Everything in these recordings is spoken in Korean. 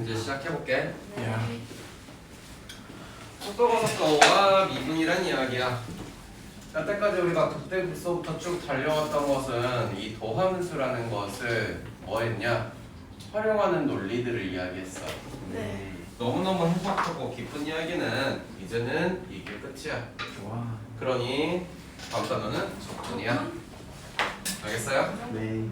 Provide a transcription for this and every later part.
이제 시작해볼게. 네. 속도가 속도와 미분이란 이야기야. 여태까지 우리가 그때부터 쭉 달려왔던 것은 이 도함수라는 것을 뭐했냐? 활용하는 논리들을 이야기했어. 네. 너무너무 해석하고 깊은 이야기는 이제는 이게 끝이야. 와. 그러니 다음 단어는 적분이야. 알겠어요? 네.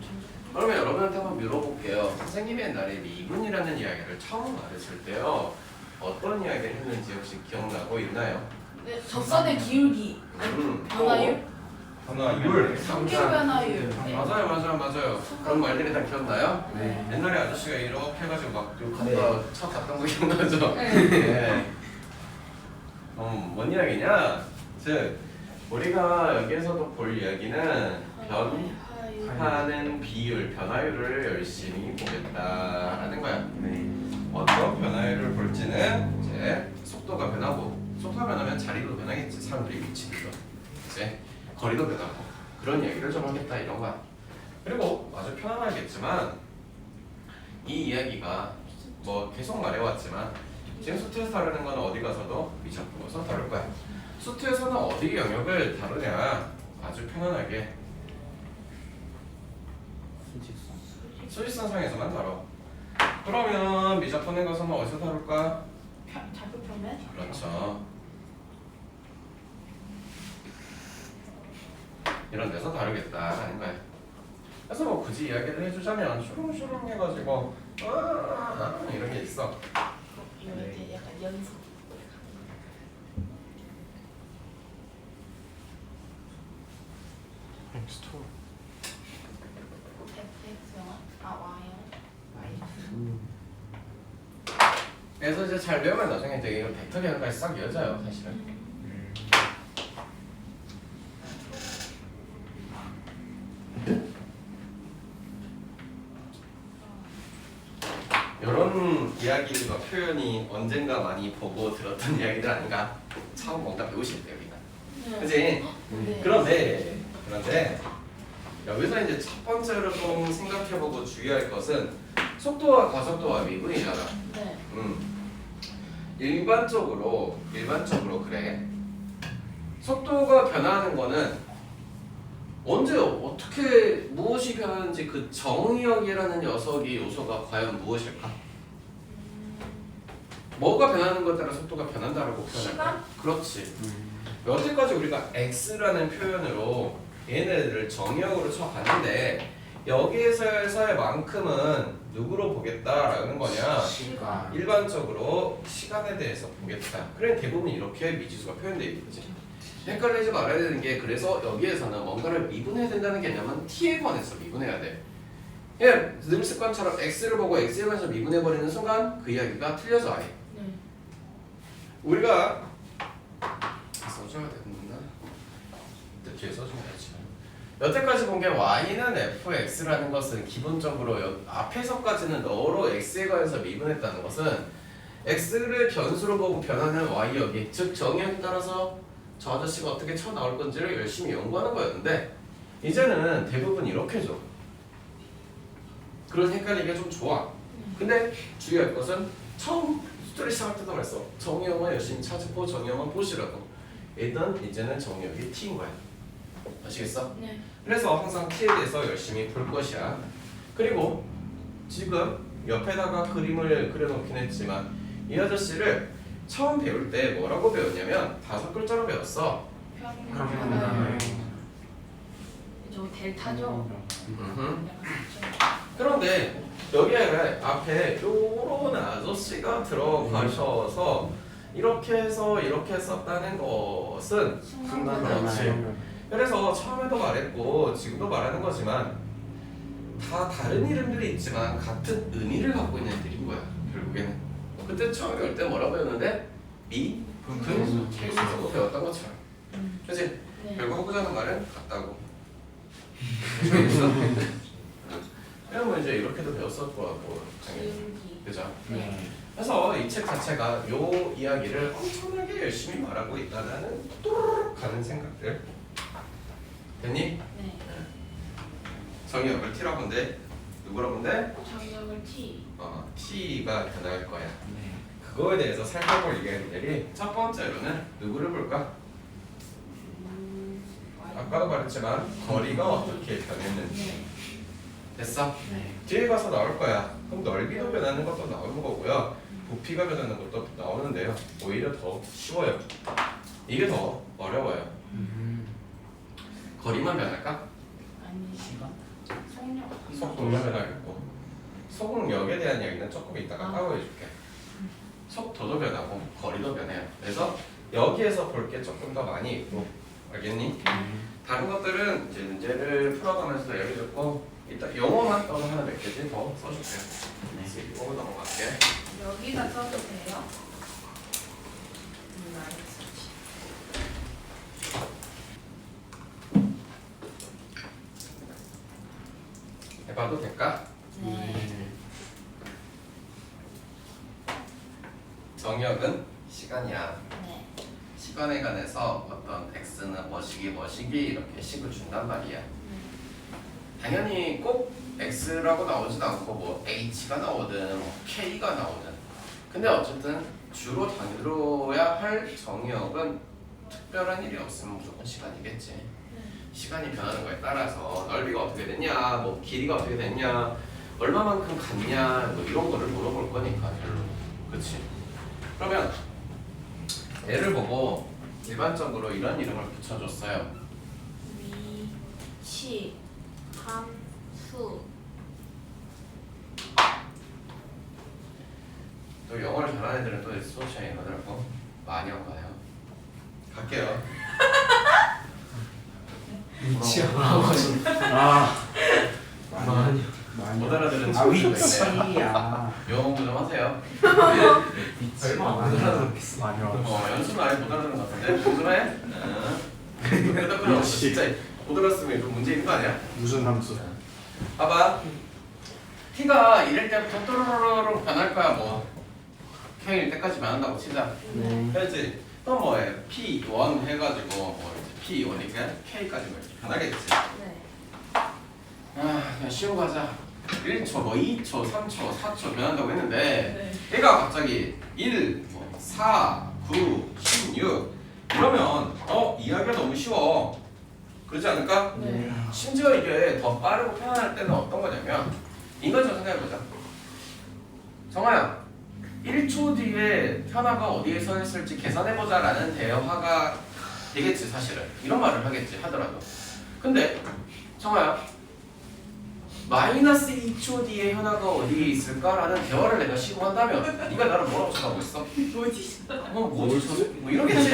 그러면 여러분한테 한번 물어볼게요. 선생님이 옛날에 미분이라는 이야기를 처음 가르칠 때요, 어떤 이야기를 했는지 혹시 기억나고 있나요? 네, 적선의 기울기. 변화율? 변화율. 성격 변화율. 네. 맞아요. 그런 말들이 다 기억나요? 네. 옛날에 아저씨가 이렇게 해가지고 막 갔다 차 갔던 거 기억나죠? 네. 네. 뭔 이야기냐? 즉 우리가 여기에서도 볼 이야기는 변하는 비율, 변화율을 열심히 보겠다라는 거야. 네. 어떤 변화율을 볼지는 이제 속도가 변하고, 속도가 변하면 자리도 변하겠지. 사람들이 위치도, 이제 거리도 변하고, 그런 이야기를 좀 하겠다 이런 거야. 그리고 아주 편안하겠지만 이 이야기가 뭐 계속 말해왔지만 지금 수트에서 다루는 건 어디 가서도 미적분에서 다룰 거야. 수트에서는 어디 영역을 다루냐? 아주 편안하게 수직선상에서만 다뤄. 그러면 미적분에 가서는 어디서 다룰까? 좌표표면? 그렇죠. 이런 데서 다루겠다라는 거야. 그래서 뭐 굳이 이야기를 해주자면 슈룽슈룽 해가지고 이런 게 있어. 이거 이제 약간 연습. 스토어. X 영화? 아 Y요? 그래서 이제 잘 배우면 나중에 되게 이걸 벡터 계산까지 싹 이어져요 사실은. 이런 이야기들과 표현이 언젠가 많이 보고 들었던 이야기들 아닌가? 처음 뭔가 배우실 때 우리가. 그치? 네. 그런데 여기서 이제 첫 번째로 좀 생각해보고 주의할 것은 속도와 가속도와 미분이잖아. 네. 일반적으로 그래. 속도가 변하는 거는 언제 어떻게 무엇이 변하는지 그 정의역이라는 녀석이 요소가 과연 무엇일까? 뭐가 변하는 것에 따라 속도가 변한다라고 표현할까? 시간? 그렇지. 여태까지 우리가 x라는 표현으로 얘네들을 정의역으로 쳐봤는데 여기에서의 만큼은 누구로 보겠다라는 거냐? 시간. 일반적으로 시간에 대해서 보겠다. 그래 대부분 이렇게 미지수가 표현되어 있지. 헷갈리지 말아야 되는 게, 그래서 여기에서는 뭔가를 미분해야 된다는 개념은 t에 관해서 미분해야 돼. 예, 늘 습관처럼 x를 보고 x에 관해서 미분해버리는 순간 그 이야기가 틀려져 아예. 네. 우리가 써줘야 되는구나. 뒤에 써줘야지. 여태까지 본 게 y는 fx라는 것은 기본적으로 앞에서까지는 너로 x에 관해서 미분했다는 것은 x를 변수로 보고 변하는 y역이, 즉 정의역에 따라서 저 아저씨가 어떻게 쳐나올 건지를 열심히 연구하는 거였는데 이제는 대부분 이렇게 줘. 그런 헷갈리기가 좀 좋아. 근데 주의할 것은 처음 스토리 시작할 때도 말했어. 정의역만 열심히 찾고 정의역만 보시라고. 일단 이제는 정의역이 t인 거야. 아시겠어? 네. 그래서 항상 t에 대해서 열심히 볼 것이야. 그리고 지금 옆에다가 그림을 그려놓긴 했지만 이 아저씨를 처음 배울 때 뭐라고 배웠냐면 5글자로 배웠어. 변화율. 저 델타죠? 그런데 여기에 앞에 요런 아저씨가 들어가셔서 이렇게 해서 이렇게 썼다는 것은 순간 그렇지. 그래서 처음에도 말했고 지금도 말하는 거지만 다 다른 이름들이 있지만 같은 의미를 갖고 있는 애들인 거야 결국에는. 그때 처음 배울 때 뭐라고 배웠는데? 미, 분, 계수라고 배웠던 것처럼. 그치? 네. 결국 하고자 하는 말은 같다고. 그래서 뭐 이제 이렇게도 배웠었고 뭐 당연히. 기울기. 그죠? 네. 그래서 이 책 자체가 요 이야기를 엄청나게 열심히 말하고 있다는 또르륵 가는 생각들. 됐니? 네. 정의역을 t라고 한데 누구로 본데? 정역을 T. t가 변할 거야. 네. 그거에 대해서 살펴볼 얘기들이 첫 번째로는 누구를 볼까? 아까도 말했지만 거리가 어떻게 변했는지. 네. 됐어? 네. 뒤에 가서 나올 거야. 그럼 넓이도 변하는 것도 나오는 거고요. 부피가 변하는 것도 나오는데요. 오히려 더 쉬워요. 이게 더 어려워요. 거리만 변할까? 아니 시간? 속력. 속도만 변하겠고. 속력에 대한 이야기는 조금 이따가 아. 따로 해줄게. 속도도 변하고 거리도 변해요. 그래서 여기에서 볼 게 조금 더 많이 있고, 알겠니? 다른 것들은 이제 문제를 풀어가면서 얘기 듣고 이따 영어만 따로 하나 몇 개지 더 써줄게요. 네. 이거 넘어갈게. 여기다 써도 돼요? 알겠어. 해봐도 될까? 네. 정역은 시간이야. 네. 시간에 관해서 어떤 x는 뭐시기 이렇게 식을 준단 말이야. 당연히 꼭 x라고 나오진 않고 뭐 h가 나오든 뭐 k가 나오든. 근데 어쨌든 주로 다루어야 할 정역은 특별한 일이 없으면 무조건 시간이겠지. 시간이 변하는 거에 따라서 넓이가 어떻게 됐냐, 뭐 길이가 어떻게 됐냐, 얼마만큼 갔냐, 뭐 이런 거를 물어볼 거니까 별로. 그렇지? 그러면 얘를 보고 일반적으로 이런 이름을 붙여줬어요. 위, 시, 함수. 또 영어를 잘하는 애들은 또 소시al 이거더라고. 많이 와봐요. 갈게요. 아. 많이. 못 알아들은 아 친구도 있네요. 위치야. 영어 공부 좀 하세요. 얼마 안 알아들었겠어. 많이 와. 연습은 아예 못 알아듣는 것 같은데 공부 좀 해. 그러다 끊어. 진짜 못 알았으면 좀 문제 있는 거 아니야? 무슨 함수? 봐봐. t가 이럴 때부터 또르르르 변할 거야 뭐. k일 때까지 변한다고 치자. 네. 그렇지. 또 뭐해? p1 해가지고 뭐 p1이니까 k까지 뭐 이렇게 변하겠지. 네. 아 그냥 쉬운 거 하자. 1초, 뭐 2초, 3초, 4초 변한다고 했는데 네. 얘가 갑자기 1, 뭐 4, 9, 16 이러면 이야기가 너무 쉬워. 그렇지 않을까? 네. 심지어 이게 더 빠르고 편안할 때는 어떤 거냐면 인간처럼 생각해보자. 정아야 1초 뒤에 현아가 어디에 서 있을지 계산해보자 라는 대화가 되겠지 사실은. 이런 말을 하겠지 하더라도. 근데 정아야 마이너스 2초 뒤에 현아가 어디에 있을까라는 대화를 내가 시도한다면 네가 나를 뭐라고 쳐다보고 있어? 뭐지? 뭐지 저 새끼 뭐 이러겠지.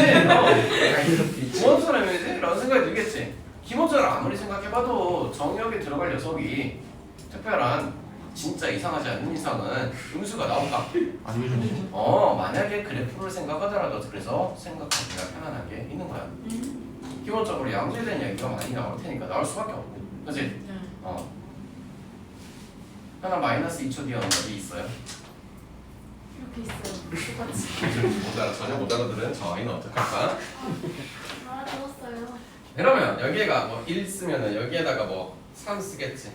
뭔 사람이지? 라는 생각이 들겠지. 김호철을 아무리 생각해봐도 정역에 들어갈 녀석이 특별한 진짜 이상하지 않는 이상은 음수가 나올까? 아니죠. 만약에 그래프를 생각하더라도 그래서 생각하기가 편안한 게 있는 거야. 기본적으로 양수에 대한 얘기가 많이 나올 테니까 나올 수밖에 없고. 그치? 네. 하나 마이너스 2초 뒤에 어디 있어요? 이렇게 있어요. 똑같이. 전혀 못 알아들은 저 아이는 어떡할까? 알아들었어요. 그러면 여기에가 뭐 1 쓰면은 여기에다가 뭐 3 쓰겠지.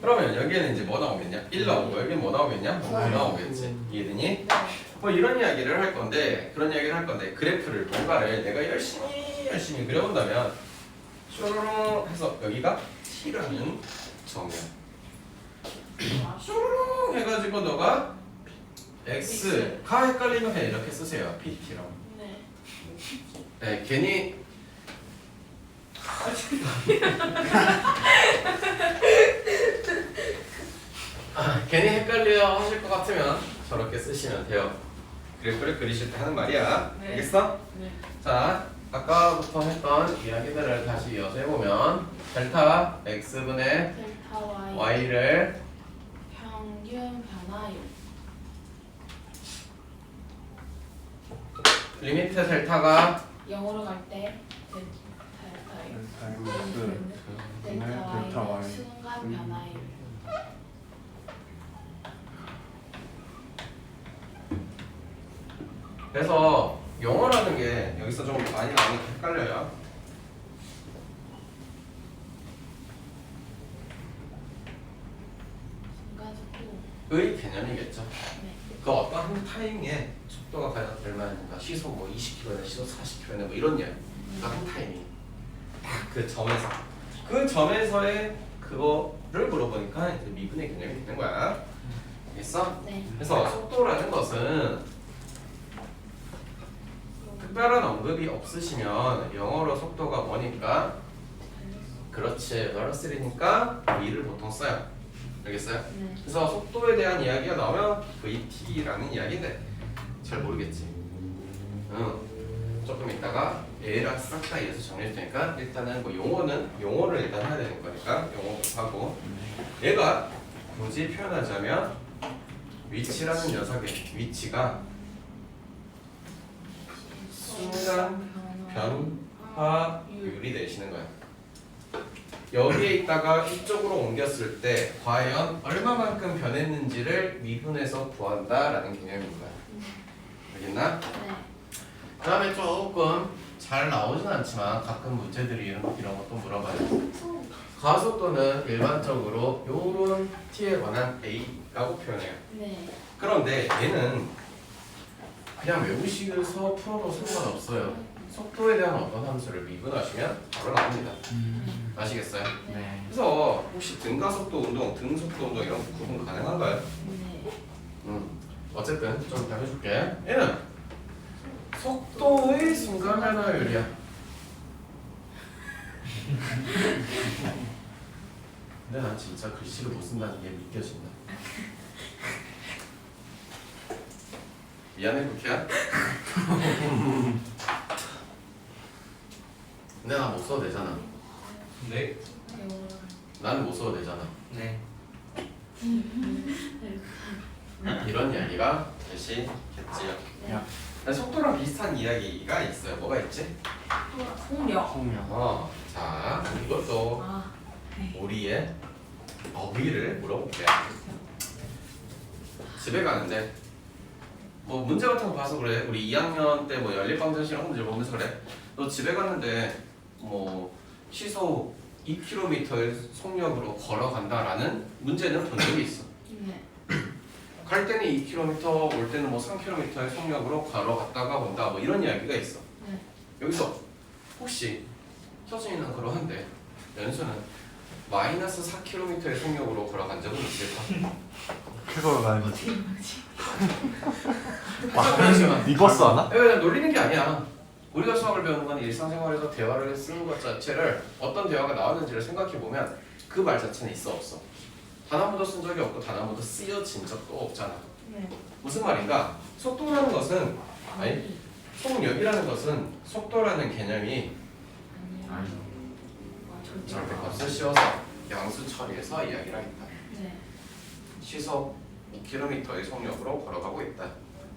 그러면 여기에는 이제 뭐 나오겠냐? 1 나오고 여기는 뭐 나오겠냐? 5 나오겠지. 이해되니? 네. 뭐 이런 이야기를 할 건데 그런 이야기를 할 건데 그래프를 뭔가를 내가 열심히 그려본다면 쇼로롱 해서 여기가 T라는 정면 쇼로롱 해가지고 너가 X가 헷갈리면 그냥 이렇게 쓰세요. PT라고. 네. 네, 괜히 괜히 헷갈려 하실 것 같으면 저렇게 쓰시면 돼요. 그래프를 그리실 때 하는 말이야. 네. 알겠어? 네. 자, 아까부터 했던 이야기들을 다시 이어서 해보면 델타 x분의 델타 Y. y를 평균 변화율. 리미트 델타가 0으로 갈 때 델타예요. 타임스 델타 델타 Y는 Y. 순간 변화율. 그래서 영어라는 게 여기서 좀 많이 나오니까 헷갈려요. 개념이겠죠. 네. 그 어떤 타이밍에 속도가 과연 얼마였는가, 시속 뭐 20km나 시속 40km나 뭐 이런 이야기. 한 타이밍 딱 그 점에서의 그거를 물어보니까 이제 미분의 개념이 되는 거야. 알겠어? 네. 그래서 속도라는 것은 특별한 언급이 없으시면 영어로 속도가 뭐니까? 그렇지, velocity니까 V를 보통 써요. 알겠어요? 네. 그래서 속도에 대한 이야기가 나오면 VT라는 이야기인데 잘 모르겠지. 조금 이따가 얘랑 싹 다 이어서 정리할 테니까 일단은 뭐 용어를 일단 해야 되는 거니까 용어부터 하고, 얘가 굳이 표현하자면 위치라는 녀석의 위치가 순간 변화율이 되시는 거야. 여기에 있다가 이쪽으로 옮겼을 때 과연 얼마만큼 변했는지를 미분해서 구한다라는 개념인 거야. 알겠나? 네. 그 다음에 조금 잘 나오진 않지만 가끔 문제들이 이런 것도 물어봐요. 가속도는 일반적으로 요런 t에 관한 a라고 표현해요. 네. 그런데 얘는 그냥 외우시면서 풀어도 상관없어요. 속도에 대한 어떤 함수를 미분하시면 바로 나옵니다. 아시겠어요? 네. 그래서 혹시 등가속도 운동, 등속도 운동 이런 거 구분 가능한가요? 네. 어쨌든 좀 이따 해줄게. 얘는 속도의 순간 변화율이야. 근데 난 진짜 글씨를 못 쓴다는 게 믿겨진다. 미안해 쿠키야. 근데 난 못 써도 되잖아. 네. 나는 못 써도 되잖아. 네. 이런 이야기가 되시겠지요. 네. 속도랑 비슷한 이야기가 있어요. 뭐가 있지? 풍력. 성명. 자 이것도 아. 우리의 어휘를 물어볼게요. 집에 가는데 뭐 문제 같은 거 봐서 그래. 우리 2학년 때 뭐 연립방정식 이런 문제 보면서 그래. 너 집에 갔는데 뭐 시속 2km의 속력으로 걸어간다라는 문제는 본 적이 있어. 네. 갈 때는 2km, 올 때는 뭐 3km의 속력으로 걸어갔다가 온다 뭐 이런 이야기가 있어. 네. 여기서 혹시 효진이는 그러한데 연수는 마이너스 4km의 속력으로 걸어간 적은 있을까? 그걸 가는 거지. 잠시만. 리버스 하나? 예, 놀리는 게 아니야. 우리가 수학을 배우는 건 일상생활에서 대화를 쓰는 것 자체를 어떤 대화가 나왔는지를 생각해보면 그 말 자체는 있어 없어? 단 한 번도 쓴 적이 없고 단 한 번도 쓰여진 적도 없잖아. 네. 무슨 말인가? 속도라는 것은 아니 속력이라는 것은 속도라는 개념이 아니요. 저렇게 값을 씌워서 양수 처리해서 이야기를 하겠다. 네. 시속 2km의 속력으로 걸어가고 있다.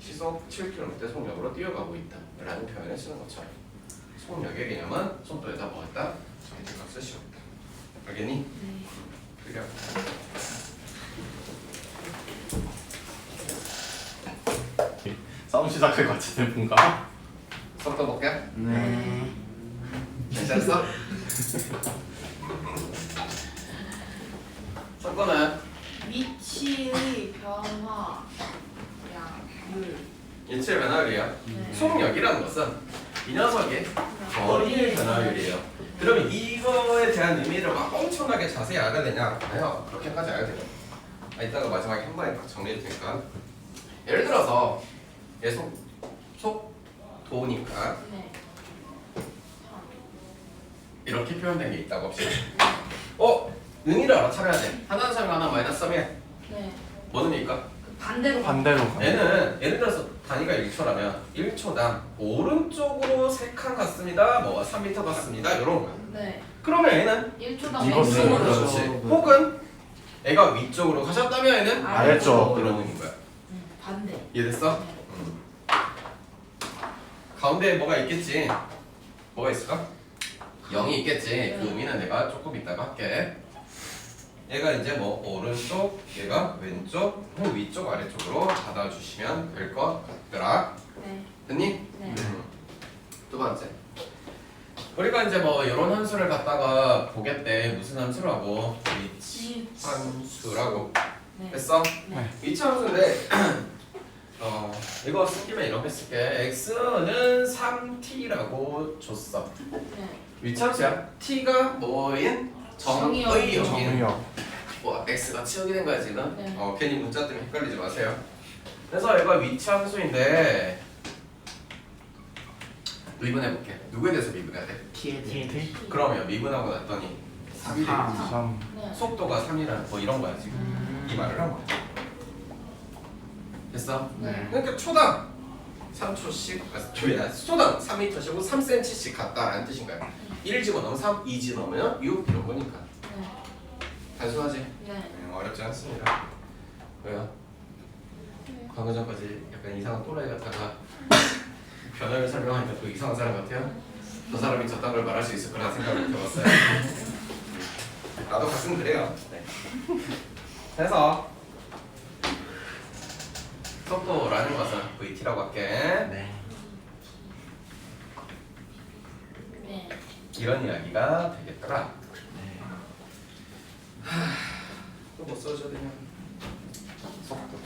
시속 7km 속력으로 뛰어가고 있다. 라는 표현을 쓰는 것처럼 속력의 개념은 속도에다 뭐했다? 저렇게 값을 씌웠다. 알겠니? 네. 그래. 싸움 시작할 것 같은데 뭔가? 속도 볼게. 네. 괜찮았어? 속도는 위치의 변화량을. 일체의 변화율이야. 네. 속력이라는 것은 이 녀석의 거리의 변화율이에요. 그러면 이거에 대한 의미를 막 엄청나게 자세히 알아야 되냐? 아니요. 그렇게까지 알아야 돼요. 이따가 마지막에 한 번에 딱 정리해줄 테니까. 예를 들어서 얘 속도니까 네. 이렇게 표현된 게 있다고 합시다. 의미를 알아차려야 돼. 하나는 3이 하나 마이너스 3이야. 네. 뭐는니까? 그 반대로. 반대로 가. 얘는 예를 들어서 단위가 1초라면 1초당 오른쪽으로 3칸 갔습니다. 뭐 3m 갔습니다. 이런 거야. 네. 그러면 얘는 1초당 리버스. 왼쪽으로. 그렇지. 그렇죠. 혹은 애가 위쪽으로 가셨다면 얘는 아래쪽. 이런 의미인 거야. 반대. 이해됐어? 네. 가운데에 뭐가 있겠지? 뭐가 있을까? 0이 있겠지. 네. 그 의미는 내가 조금 이따가 할게. 얘가 이제 뭐 오른쪽, 얘가 왼쪽, 혹은 위쪽, 아래쪽으로 받아주시면 될 것 같더라. 네. 됐니? 네. 두 번째. 우리가 이제 뭐 이런 함수를 갖다가 보겠대. 무슨 함수라고? 위치 함수라고. 네. 됐어? 네. 위치함수인데 이거 쓴 김에 이렇게 쓸게. x는 3t라고 줬어. 네. 위치함수야. t가 뭐인? 정의 여긴. 정의역. 뭐 x가 치역이 된 거야 지금? 네. 괜히 문자 때문에 헷갈리지 마세요. 그래서 이거 위치함수인데 미분해볼게. 누구에 대해서 미분해야 돼? T. 그러면 미분하고 났더니 3이 되겠지. 3. 네. 속도가 3이라는 뭐 이런 거야 지금. 이 말을 한 거야. 됐어? 네. 그러니까 초당 3초씩 초당 3m씩고 3cm씩 같다라는 뜻인 거야. 1 집어넣으면 3, 2 집어넣으면 6 이런 거니까. 네. 단순하지? 네. 어렵지 않습니다. 왜요? 방금 전까지 약간 이상한 또라이 같다가 변화를 설명하니까 또 이상한 사람 같아요? 저 사람이 저딴 걸 말할 수 있을 거라 생각을 해봤어요. 나도 가끔 그래요. 네. 그래서 속도라는 것은 VT라고 할게. 네. 네. 이런 이야기가 되겠더라. 네. 또 뭐 써줘야 되냐? 속도.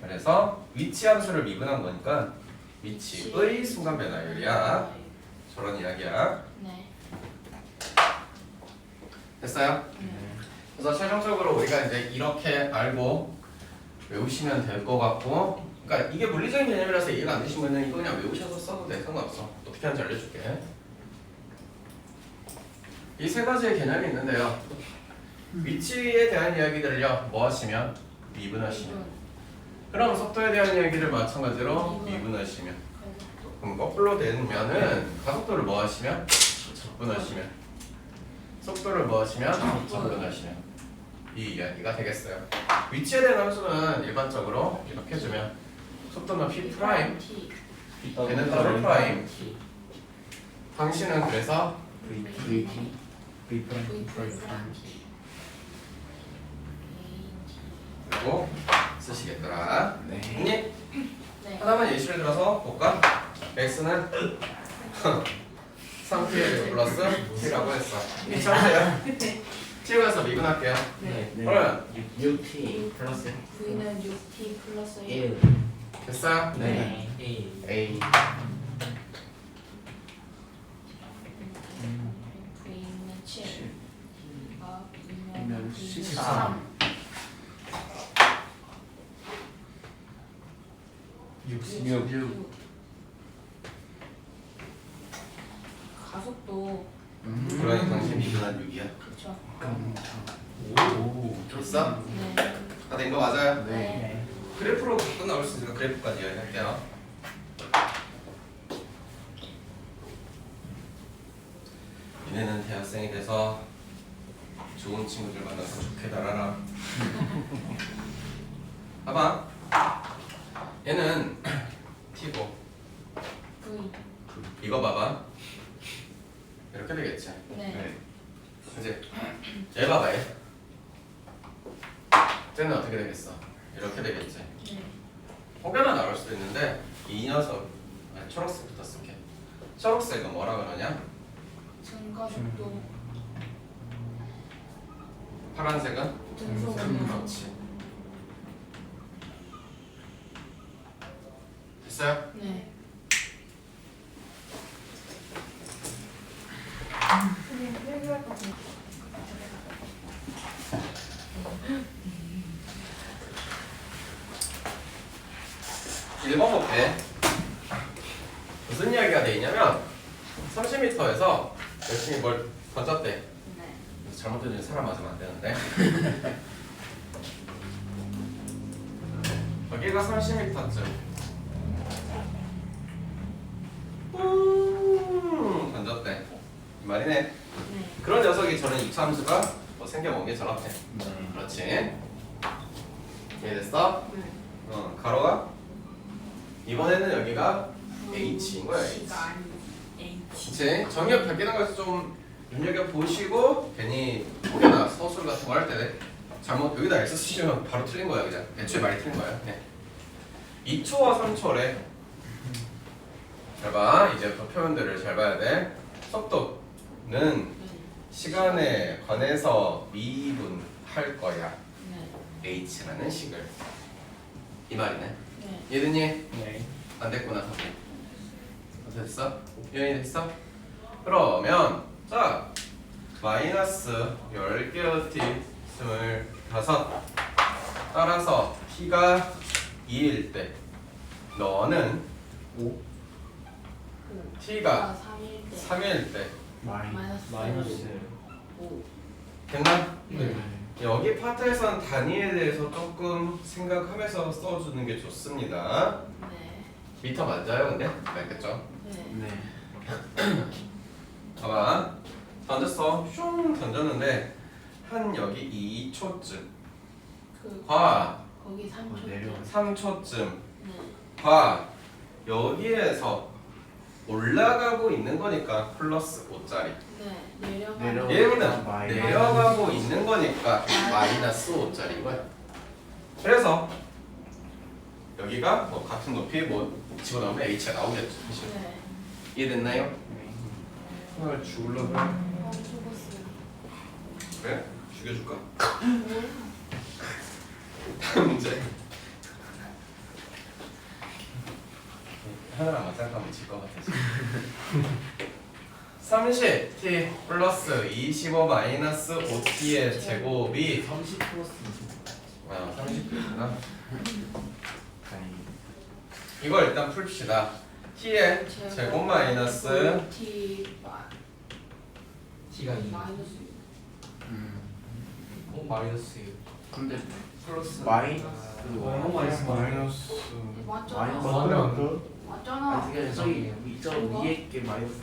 그래서 위치 함수를 미분한 거니까 위치의 순간 변화율이야. 저런 이야기야. 네. 됐어요? 네. 그래서 최종적으로 우리가 이제 이렇게 알고 외우시면 될 것 같고, 그러니까 이게 물리적인 개념이라서 이해가 안 되시면은 이거 그냥 외우셔서 써도 돼. 상관없어. 어떻게 하는지 알려줄게. 이 세 가지의 개념이 있는데요. 위치에 대한 이야기들을요, 뭐 하시면? 미분하시면. 그럼 속도에 대한 이야기를 마찬가지로 미분하시면. 그럼 거꾸로 되면은 가속도를 뭐 하시면? 적분하시면. 속도를 뭐 하시면? 적분하시면. 이 이야기가 되겠어요. 위치에 대한 함수는 일반적으로 이렇게 해주면 속도는 p 프라임, 얘는 더블 프라임, 방식은 그래서 그리고 쓰시겠더라. 네. 됐니? 네. 하나만 예시를 들어서 볼까? x는 3t 플러스 t라고 했어. 이 참수야. t에 가서 미분할게요. 네. 그러면 6t 플러스 V는 6t 플러스 1. 1 됐어요? 네. A V는 7. V는 13. 66. 가속도 그러니 당신 미분한 6이야. 그렇죠. 오, 좋았어? 네. 다 된 거 맞아요? 네. 그래프로 또 나올 수 있으니까 그래프까지 이야기할게요. 니네는 대학생이 돼서 좋은 친구들 만나서 좋게 달아라. 봐봐. 얘는 T고 V. 이거 봐봐. 이렇게 되겠지. 네. 이제 얘 봐봐 얘. 쟤는 어떻게 되겠어? 이렇게 되겠지. 네. 혹여나 나올 수도 있는데 이 녀석 초록색부터 쓸게. 초록색은 뭐라 그러냐? 증가속도. 파란색은 등속도. 그렇지. 됐어요? 네. 일번 볼게. 무슨 이야기가 돼 있냐면 30m에서 열심히 뭘 던졌대. 네. 잘못 던지면 사람 맞으면 안 되는데. 여기가 30m쯤. 던졌대. 이 말이네. 네. 그런 녀석이 저는 이차함수가 뭐 생겨본 게 저렇대. 네. 그렇지. 이해됐어? 네. 가로가 이번에는 여기가 H인 거야. H. H가 아니고 H. 그치? 정의역 바뀌는 거에서 좀 눈여겨보시고 괜히 혹여나 서술 같은 거 할 때 잘못 여기다 X 쓰시면 바로 틀린 거야 그냥 애초에 말이 틀린 거야. 네. 2초와 3초래. 잘 봐. 이제 그 표현들을 잘 봐야 돼. 속도는 네. 시간에 관해서 미분하는 할 거야. 네. h라는 식을. 이 말이네. 네. 이해됐니? 네. 안 됐구나. 됐어? 이해이 됐어? 그러면 자 마이너스 10개의 t 25 따라서 t가 2일 때 너는 5 t가 3일 때 3일 때 마이너스 5. 됐나? 네. 여기 파트에선 단위에 대해서 조금 생각하면서 써주는 게 좋습니다. 네. 미터 맞아요 근데? 알겠죠? 네. 네. 봐봐 던졌어 슝 던졌는데 한 여기 2초쯤 그 과 거기 3초. 내려와. 3초쯤 네. 과 여기에서 올라가고 있는 거니까 플러스 5짜리 네. 내려가. 얘는 마이너스. 내려가고 있는 거니까 마이너스 5짜리인 거야. 그래서 여기가 뭐 같은 높이 뭐 집어넣으면 h가 나오겠죠. 사실. 네. 이해됐나요? 하나를 죽을러 그래? 죽었어요. 그래? 죽여줄까? 네. 다음 문제. 하나랑 맞짱하면 질 것 같아 지금. 30t 플러스 25 마이너스 5t의 제곱이 30 플러스 30이구나. 다행히. 이걸 일단 풀읍시다. t의 제곱 마이너스 t T가 2. 마이너스 마이너스 근데 플러스 마이너스 마이너스 맞잖아. 맞잖아. 맞잖아. 아니 그게 저기 저 위에 게 마이너스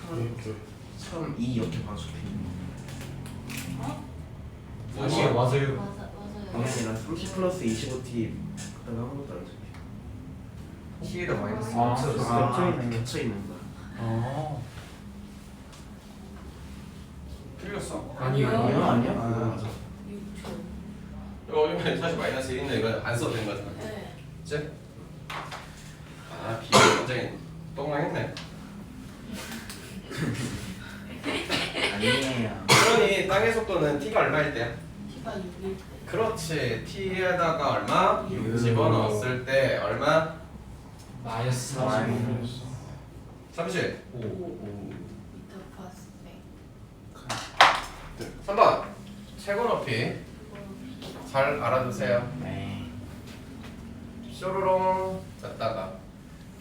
처음 2 이렇게 봐서 어? 맞아요. 맞아요. 맞아요. 당연히 난 30 플러스 25t 그다음에 아무것도 안 했어. T에다 마이너스 겹쳐 있는 거야. 아. 틀렸어. 아니요. 아니야? 맞아. 6초. 여기 사실 마이너스 1인데 이거 안 써도 되는 거잖아. 네. 그치? 아 비가 굉장히 똥망했네. 아니에요. 그러니 땅의 속도는 t가 얼마일 때야? t가 6일 때. 그렇지. t에다가 얼마? 6 집어넣었을 때 얼마? 마이너스 30. 5. 미터 파스 100. 3번 최고 높이 잘 알아두세요. 네. 쇼로롱 잤다가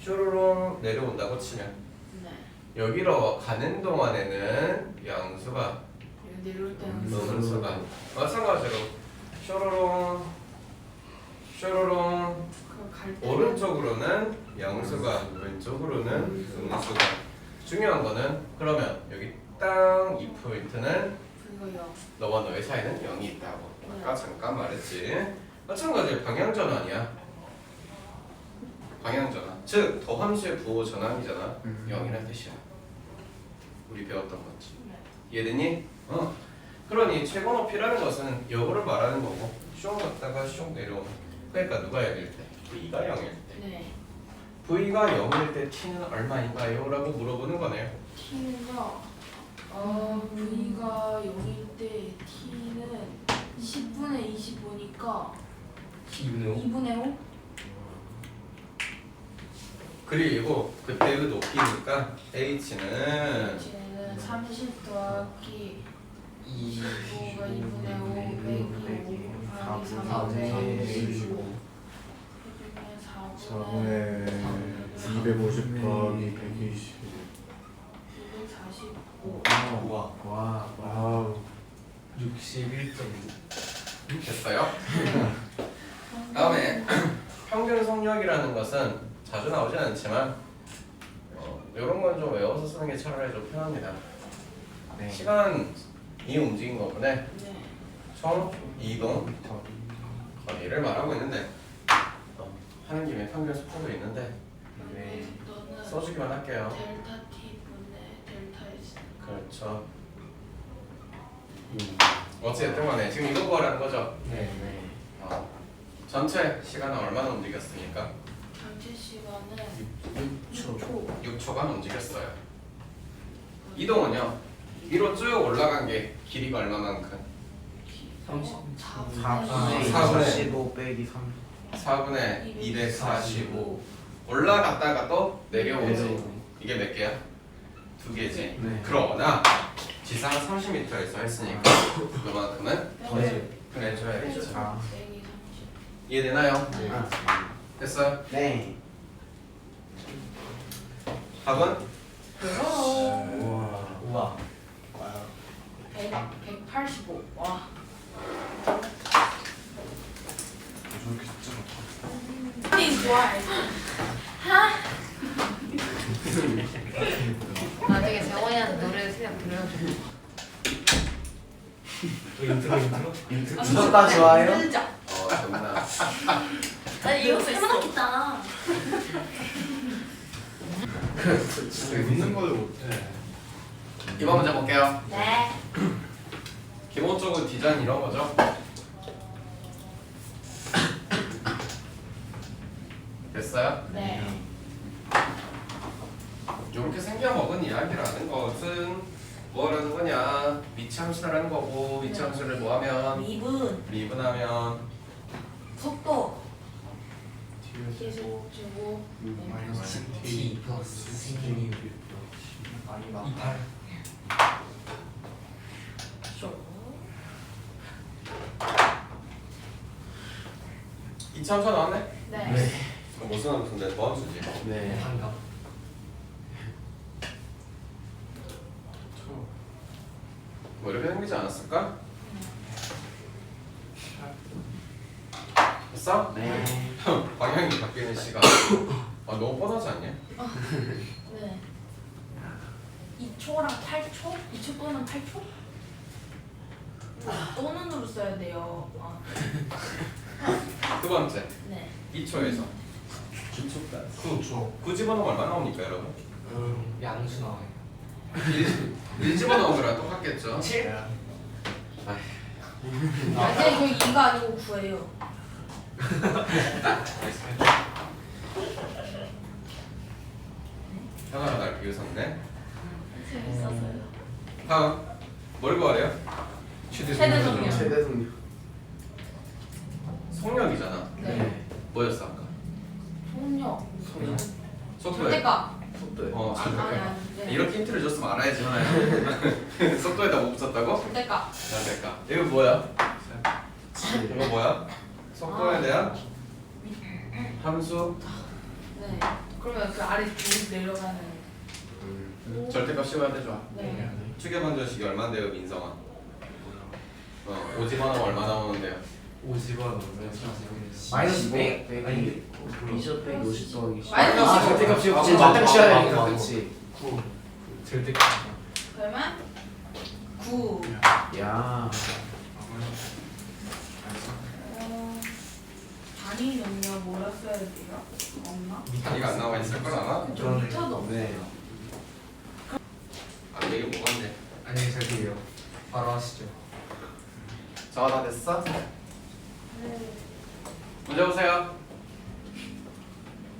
쇼로롱 내려온다고 치면 네. 여기로 가는 동안에는 양수가 여기 내려올 때는 음수가 마찬가지로 쇼로롱 쇼로롱 그갈 때 오른쪽으로는 양수가 왼쪽으로는 음수가 중요한 거는 그러면 여기 땅 이 포인트는 그거요. 너와 너의 사이는 0이 있다고 아까 잠깐 말했지. 마찬가지로 방향전환이야. 방향전환 즉 더함수의 부호 전환이잖아. 0이란 뜻이야. 우리 배웠던 거지. 네. 이해되니? 그러니 최고 높이라는 것은 역으로 말하는 거고 슝 갔다가 슝 내려오는 그러니까 누가 0일 때? V가 0일 때 네. V가 0일 때 T는 얼마인가요? 라고 물어보는 거네요. t는요. v가 0일 때 t는 10분의 25니까 2분의 5? 그리고 그때의 높이니까 H는 쟤는 30 더하기 25가 2분의 5 빼기 5 곱하기 4분의 25 4분의 250 더하기 120. 245 와. 와우. 61.6. 됐어요? 다음에 평균 속력이라는 것은 자주 나오진 않지만 이런 건 좀 외워서 쓰는 게 차라리 좀 편합니다. 네. 시간이 움직인 거보다 네. 총 이동 거리를 말하고 있는데 하는 김에 평균 속도도 있는데 네. 너는 써주기만 할게요. 델타 t분의 델타 S 그렇죠. 어찌됐든 간에 지금 이거 구하라는 거죠. 네. 전체 시간은 얼마나 움직였습니까? 전체 시간은 6초. 6초 6초간 움직였어요. 이동은요 위로 쭉 올라간 게 길이가 얼마만큼? 30. 4분의 4분의 4분의 25 빼기 3. 4분의 245 올라갔다가 또 내려오지. 이게 몇 개야? 2개지. 네. 그러나 지상 30m에서 했으니까 그만큼은 해줘야겠죠. 아. 빼기 30. 이해되나요? 아. 됐어요? 네. 답은? 우와. 우와. 185. 와. 저렇게 진짜 이 좋아해. 나중에 재원이한테 노래 실력 들려줘. 인트로. 구독과 좋아요. 들자. 좋나. 아니 이거 해놨겠다. 웃는 거를 못해. 이번 문제 볼게요. 네. 기본적으로 디자인 이런 거죠. 됐어요? 네. 이렇게 생겨먹은 이야기라는 것은 뭐라는 거냐? 미치함수라는 거고 미치함수를 뭐하면 미분. 미분하면 속도. 계속 주고. 마이너스 T 플러스 생긴 이유. 28. 쇼. 이참수 나왔네? 네. 그럼 무슨 함수인데? 뭐함수지? 네. 한가. 뭐 이렇게 생기지 않았을까? 됐어? 네. 방향이 바뀌는 시간. 너무 뻔하지 않냐? 네. 2초랑 8초? 2초 또는 8초? 또는으로 써야 돼요. 두 번째 네. 2초에서 기초가. 9초 9 집어넣으면 얼마 나옵니까 여러분? 양수 나와요. 1 집어넣은 거랑 똑같겠죠? 7. 아니 이거 2가 아니고 9예요. 하나가 날 비웃었네. 재밌었어요. 다음 뭘 구하래요? 최대 속력. 최대 속력. 속력이잖아. 네. 뭐였어 아까? 속력. 속도에 절대값. 속도요. 아니 아니. 네. 이렇게 힌트를 줬으면 알아야지 하나요. 속도에다 못 붙였다고? 절대값. 잠깐 이거 뭐야? 이거 뭐야? 속도에 대한 함수 네. 그러면 그 아래 쭉 내려가는. 절대값 씌워야 되죠. 네. 추계반전식이 얼마인데요 민성아? 5집 하나 얼마 나오는데요? 50원. 마이너스 100. 100 아니. 빼기 20 빼기 50 더하기 10. 마이너스 아, 15. 절대값이 아, 없지. 맞다. 맞다 치워야 맞다. 되니까. 맞다. 그렇지. 9. 절대. 그러면 9. 야. 단위 능력 뭐라 써야 돼요? 없나? 단위가 안 나와 있을 걸 아마? 좀 미터도 없어요. 네. 안 되게 뭐간데. 안녕히 잘 계세요. 바로 하시죠. 다 됐어? 네. 문제 보세요.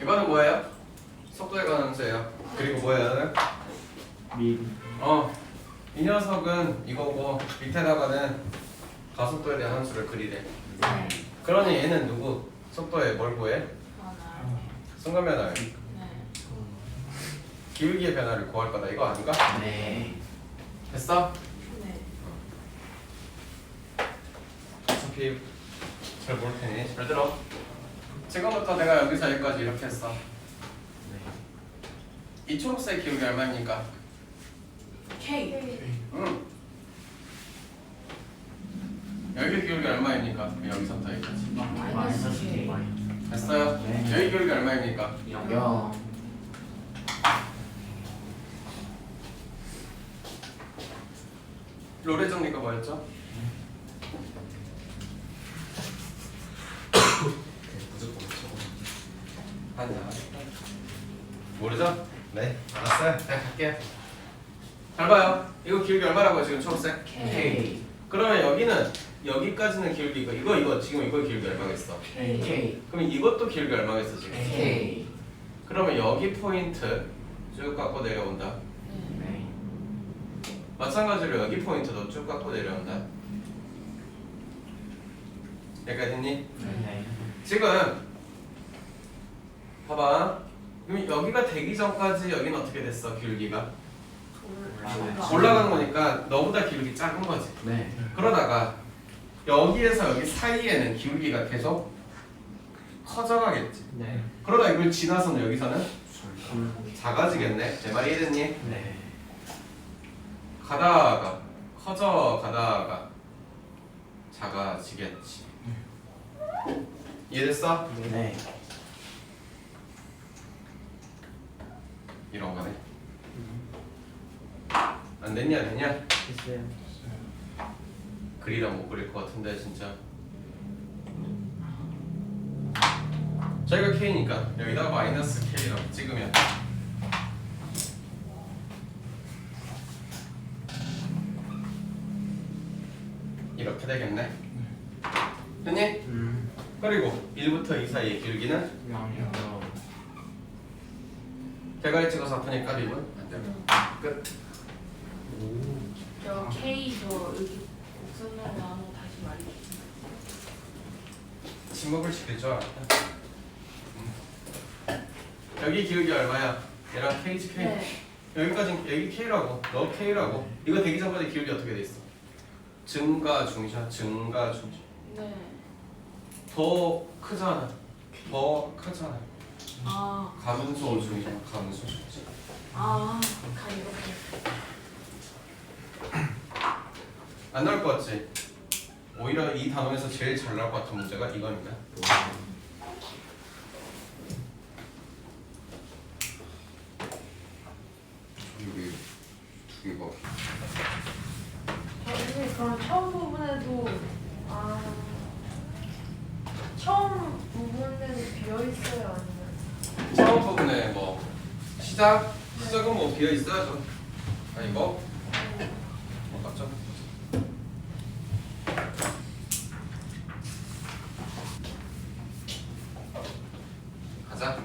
이거는 뭐예요? 속도에 관한 함수예요. 그리고 뭐예요? 미. 이 녀석은 이거고 밑에다가는 가속도에 대한 함수를 그리래. 네. 그러니 얘는 누구? 속도에 뭘 구해? 하나. 순간 변화를. 네. 기울기의 변화를 구할 거다. 이거 아닌가? 네. 됐어? 네. 어차피 잘 모를 테니 잘 들어. 지금부터 내가 여기서 여기까지 이렇게 했어. 이 초록색 기울기 얼마입니까? K. 응. 여기 기울기 얼마입니까? 여기서부터 여기까지. 마이너스 K. 됐어요? 네. 여기 기울기 얼마입니까? 0. 롤의 정리가 뭐였죠? 무조건 저거. 아니야. 모르죠? 네. 알았어요. 네, 갈게요. 잘 봐요. 이거 기울기 얼마라고요 지금 초록색? K. 그러면 여기는 여기까지는 기울기가 이거 지금 이거 기울기 얼마겠어? K. 그럼 이것도 기울기 얼마겠어 지금? K. 그러면 여기 포인트 쭉 갖고 내려온다. 네. 마찬가지로 여기 포인트도 쭉 갖고 내려온다. 여기까지 됐니? 네. 지금 봐봐. 그럼 여기가 되기 전까지 여기는 어떻게 됐어? 기울기가 올라가는 거니까 너보다 기울기 작은 거지. 네. 그러다가 여기에서 여기 사이에는 기울기가 계속 커져가겠지. 네. 그러다 이걸 지나서는 여기서는 작아지겠네. 내 말이 이해됐니? 네. 가다가 커져 가다가 작아지겠지. 이해됐어? 네. 이런 거네. 안 됐냐? 안 됐냐? 됐어요. 그리다 못 그릴 것 같은데 진짜. 저희가 K니까 여기다가 마이너스 K라고 찍으면 이렇게 되겠네. 됐니? 그리고 1부터 2 사이의 길기는 대가리 찍어서 아프니까 미분 안 되고 끝. 저 K 저 여기 곡선으로 나눈 거 다시 말해주세요. 침묵을 시킬 줄 알았다. 여기 기울기 얼마야? 얘랑 K지 K. 네. 여기까지 여기 K라고 너 K라고. 이거 되기 전까지 기울기 어떻게 돼 있어? 증가 중이야. 증가 중. 네. 더 크잖아. 더 크잖아. 아, 감소 중이잖아. 감소 중. 가 이렇게. 안 나올 것 같지? 오히려 이 단원에서 제일 잘 나올 것 같은 문제가 이겁니다. 여기 두 개가 선생님 그럼 처음 부분에도 처음 부분에도 비어 있어요 아니면? 처음 부분에 뭐 시작은 뭐 비어 있어야죠. 아 이거 맞죠? 가자.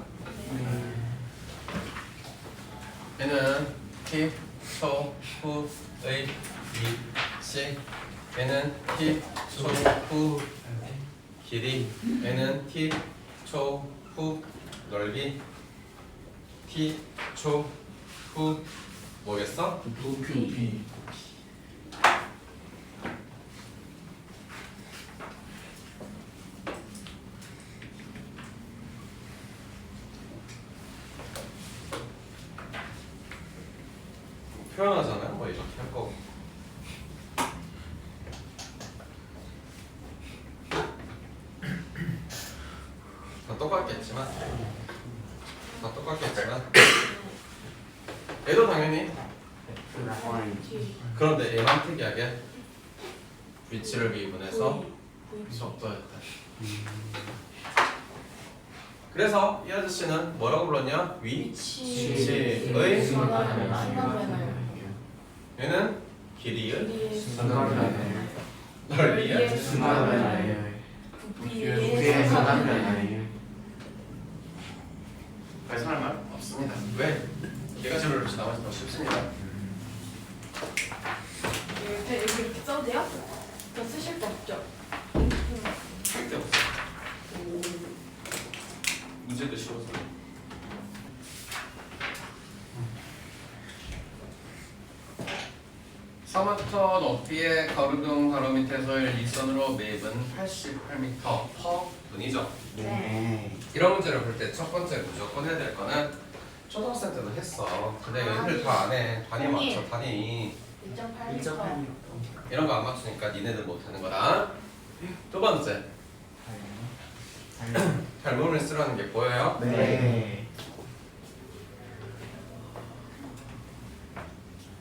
얘는 T, 초, 후, 의, 위, 시. 얘는 T, 초, 후, 길이. 얘는 T, 초, 후, 넓이. T, 초, 후, 뭐겠어? 부피. 표현하잖아요. 뭐 이렇게 할 거고. 다 똑같겠지만 얘도 당연히 그런데 얘만 특이하게 위치를 미분해서 속도였다. 그래서 이 아저씨는 뭐라고 불렀냐? 위치의 얘는 길이의 넓이의 부피의 발산할 말 없습니다. 왜? 얘가 제일 어렵지 나머지 더 쉽습니다. 이렇게 써도 돼요? 더 쓰실 거 없죠? 쓸데 없어. 문제도 쉬워서. 서마터 높이의 가로등 가로 밑에서 일선으로 매입은 88m 퍼 분이죠. 네. 이런 문제를 볼 때 첫 번째 무조건 해야 될 거는 초등학생 때도 했어. 근데 얘네들 다 안 해. 단위 맞춰 단위. 1.8m. 이런 거 안 맞추니까 니네들 못하는 거다. 두 번째 닮음을 쓰라는 게 보여요? 네.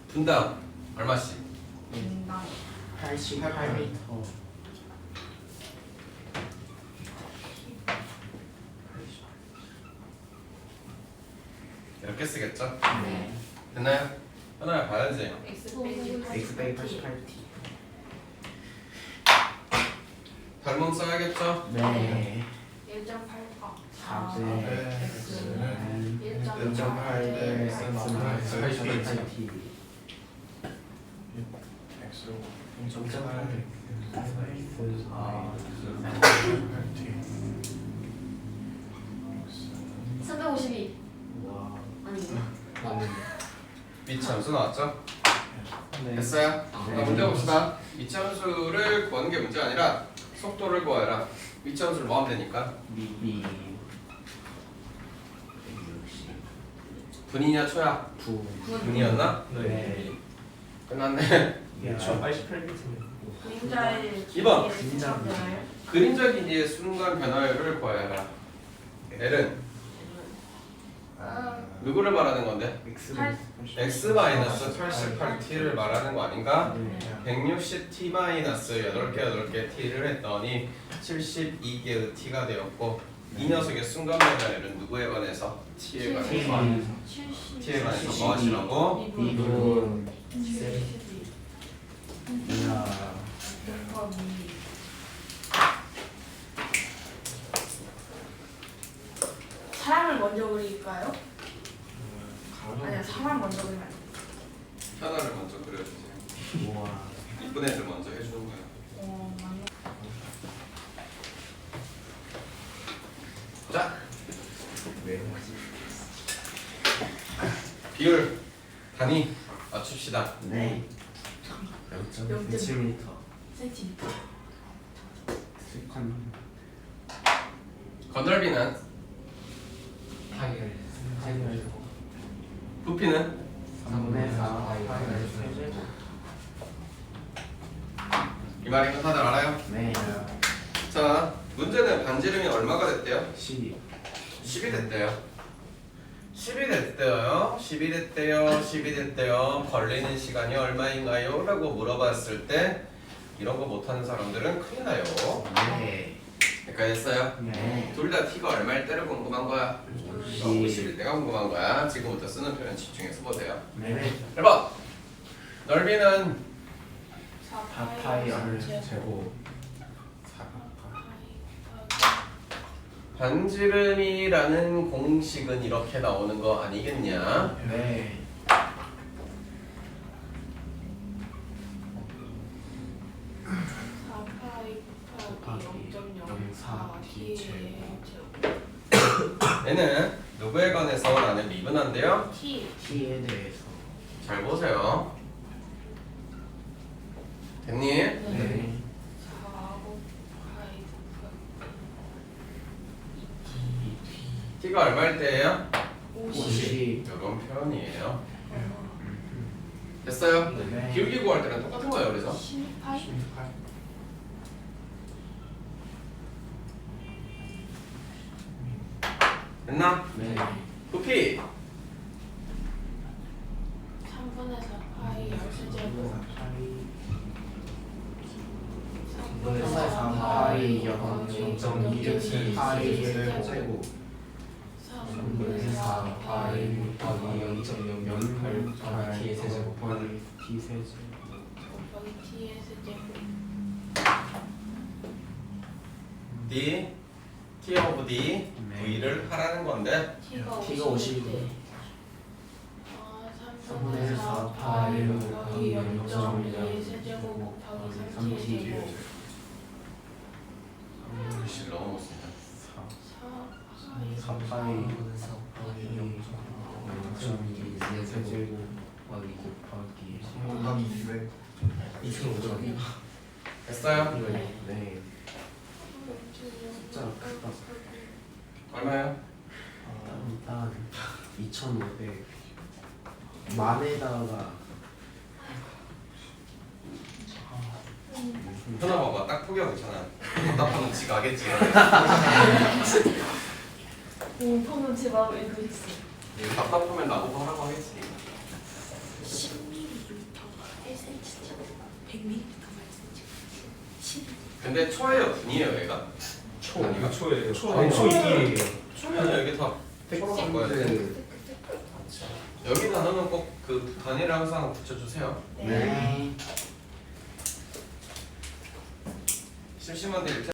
분담 얼마씩? 88m. 이렇게 쓰겠죠? 네. 됐나요? 하나 봐야지. X 빼기 X 빼기 88t. 닮음 써야겠죠? 네. 1.8. 네. X는 1.8대 1.8. 88t. X로 0.8. 이차함수 나왔죠? 네. 됐어요? 자, 문제 봅시다. 이차함수를 구하는 게 문제가 아니라 속도를 구하라. 이차함수를 뭐 하면 되니까? 미비 분이냐 초야? 분이었나? 네. 끝났네. 8800m. 그림자의 이번. 그림자 그림자 기니의 순간 변화율을 구하여라. L은 누구를 말하는 건데? x-88t를 말하는 거 아닌가? 160t 마이너스 8개 t를 했더니 72개의 t가 되었고 이 녀석의 순간 변화율은 누구에 관해서? t에 관해서. t에 관해서 뭐 하시라고? 미분 이야 사람을 먼저 그릴까요? 아니야 사람 먼저 그리면 안 돼. 하나를 먼저 그려주세요. 우와 이쁜 애들 먼저 해주는 거예요. 맞나? 자, 왜 비율, 단위 맞춥시다. 네 0.7m 센티미터. 건널비는, 파이를 부피는 3분의 4 파이를 세제곱 이 말이 끝나들 알아요? 네 자, 문제는 반지름이 얼마가 됐대요? 12 10이 됐대요. 10이 됐대요. 10이 됐대요. 10이 됐대요. 걸리는 시간이 얼마인가요? 라고 물어봤을 때 이런 거 못하는 사람들은 큰일 나요. 네 그러니까 했어요. 네. 둘 다 t가 얼마일 때를 궁금한 거야? 50일 때가 궁금한 거야. 지금부터 쓰는 표현 집중해서 보세요. 네 1번 넓이는 4파이 r 제곱 반지름이라는 공식은 이렇게 나오는 거 아니겠냐? 네 0.04 얘는 누구에 관해서 나는 미분한데요? T t에 대해서 잘 보세요. 됐니? 네 t가 얼마일 때예요? 50 이런 표현이에요. 됐어요? 네. 기울기 구할 때는 똑같은 거예요. 그래서 18 됐나? 네 부피 3분의 4파이 열세제곱 3분의 4파이 0.27 파이를 제곱 3분의 4파이 곱하기 0.008 t의 세제곱 곱하기 t 세제곱 곱하기 T의 세제곱 d t of d v를 하라는 건데 T가 T가 50일 50일 때 3분의 4 파이 곱하기 0.2 세제곱 곱하기 3 3T의 t 제곱 글씨 너무 못 쓴다. 4파이 0.2 세제곱 곱하기 곱하기 2,500 됐어요? 네 숫자 크다 얼마요? 일단 2,500 만에다가 현아 봐봐. 딱 포기하고 있잖아. 답답하면 지가 하겠지. 공통은 제 마음에 읽고 있어. 답답하면 나보고 하라고 하겠지. 10ml가 1cm, 100ml가 1cm. 근데 초예요, 분이에요, 얘가? 아니가? 초예요. 아니, 초 2일이에요. 초면 여기 다 초로 바꿔야 돼. 여기 단어는 꼭 그 단위를 항상 붙여주세요. 네 심심한데 이렇게